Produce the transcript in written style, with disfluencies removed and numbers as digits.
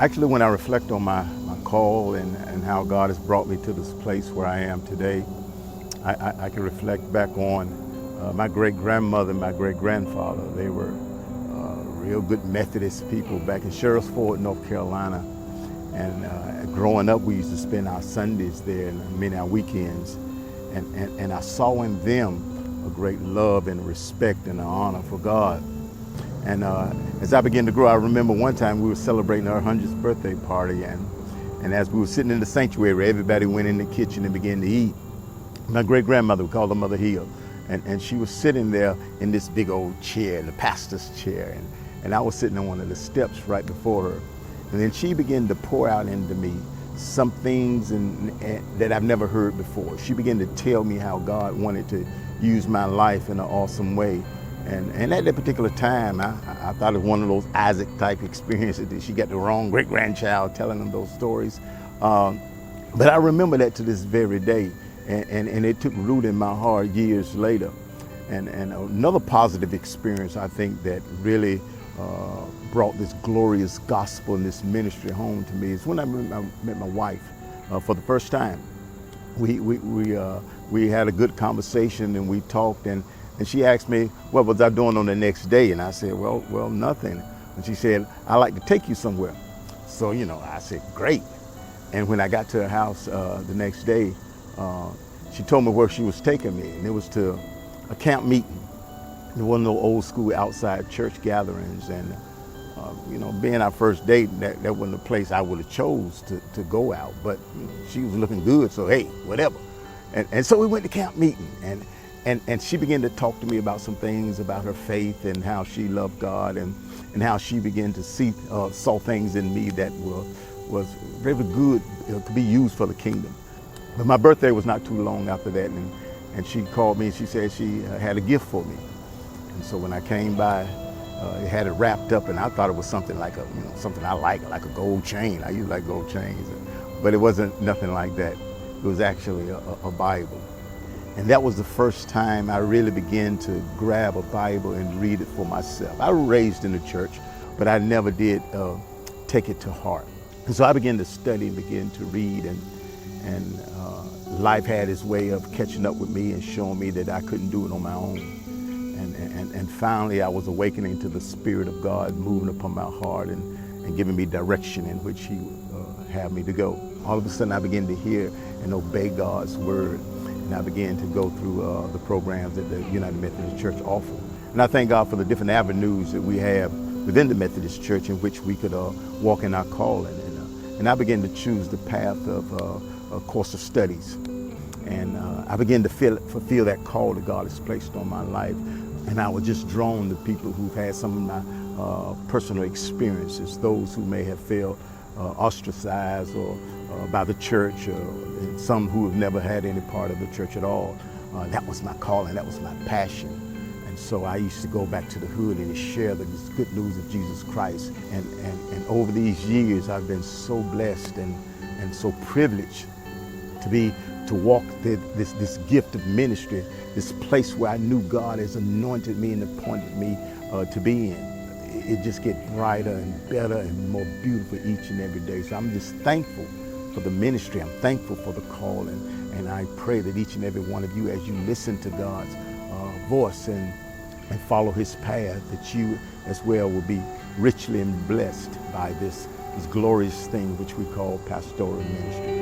Actually, when I reflect on my call and how God has brought me to this place where I am today, I can reflect back on my great-grandmother and my great-grandfather. They were real good Methodist people back in Sheriffsford, North Carolina. And growing up, we used to spend our Sundays there and many our weekends. And I saw in them a great love and respect and an honor for God. And as I began to grow, I remember one time we were celebrating our 100th birthday party, and as we were sitting in the sanctuary, everybody went in the kitchen and began to eat. My great-grandmother, we called her Mother Hill, and she was sitting there in this big old chair, the pastor's chair, and I was sitting on one of the steps right before her. And then she began to pour out into me some things that I've never heard before. She began to tell me how God wanted to use my life in an awesome way. And at that particular time, I thought it was one of those Isaac type experiences that she got the wrong great-grandchild telling them those stories. But I remember that to this very day, and it took root in my heart years later. And another positive experience I think that really brought this glorious gospel and this ministry home to me is when I met my wife for the first time. We had a good conversation and we talked, and she asked me, what was I doing on the next day? And I said, well, nothing. And she said, I'd like to take you somewhere. So, I said, great. And when I got to her house the next day, she told me where she was taking me, and it was to a camp meeting. It wasn't no old school outside church gatherings. And, being our first date, that wasn't a place I would have chose to go out. But she was looking good, so hey, whatever. And so we went to camp meeting, and she began to talk to me about some things about her faith and how she loved God and how she began to saw things in me that was very good to be used for the kingdom. But my birthday was not too long after that, and she called me and she said she had a gift for me. And so when I came by, it had it wrapped up, and I thought it was something like something I like a gold chain. I usually like gold chains, but it wasn't nothing like that. It was actually a Bible. And that was the first time I really began to grab a Bible and read it for myself. I was raised in the church, but I never did take it to heart. And so I began to study and began to read, and life had its way of catching up with me and showing me that I couldn't do it on my own. And finally I was awakening to the Spirit of God moving upon my heart and giving me direction in which He would have me to go. All of a sudden I began to hear and obey God's word. And I began to go through the programs that the United Methodist Church offered. And I thank God for the different avenues that we have within the Methodist Church in which we could walk in our calling. And I began to choose the path of a course of studies. And I began to fulfill that call that God has placed on my life. And I was just drawn to people who've had some of my personal experiences, those who may have felt ostracized or by the church, and some who have never had any part of the church at all. That was my calling, that was my passion. And so I used to go back to the hood and share the good news of Jesus Christ. And over these years, I've been so blessed and so privileged to walk this gift of ministry, this place where I knew God has anointed me and appointed me to be in. It just gets brighter and better and more beautiful each and every day. So I'm just thankful for the ministry. I'm thankful for the call, and I pray that each and every one of you, as you listen to God's voice and follow His path, that you as well will be richly blessed by this glorious thing which we call pastoral ministry.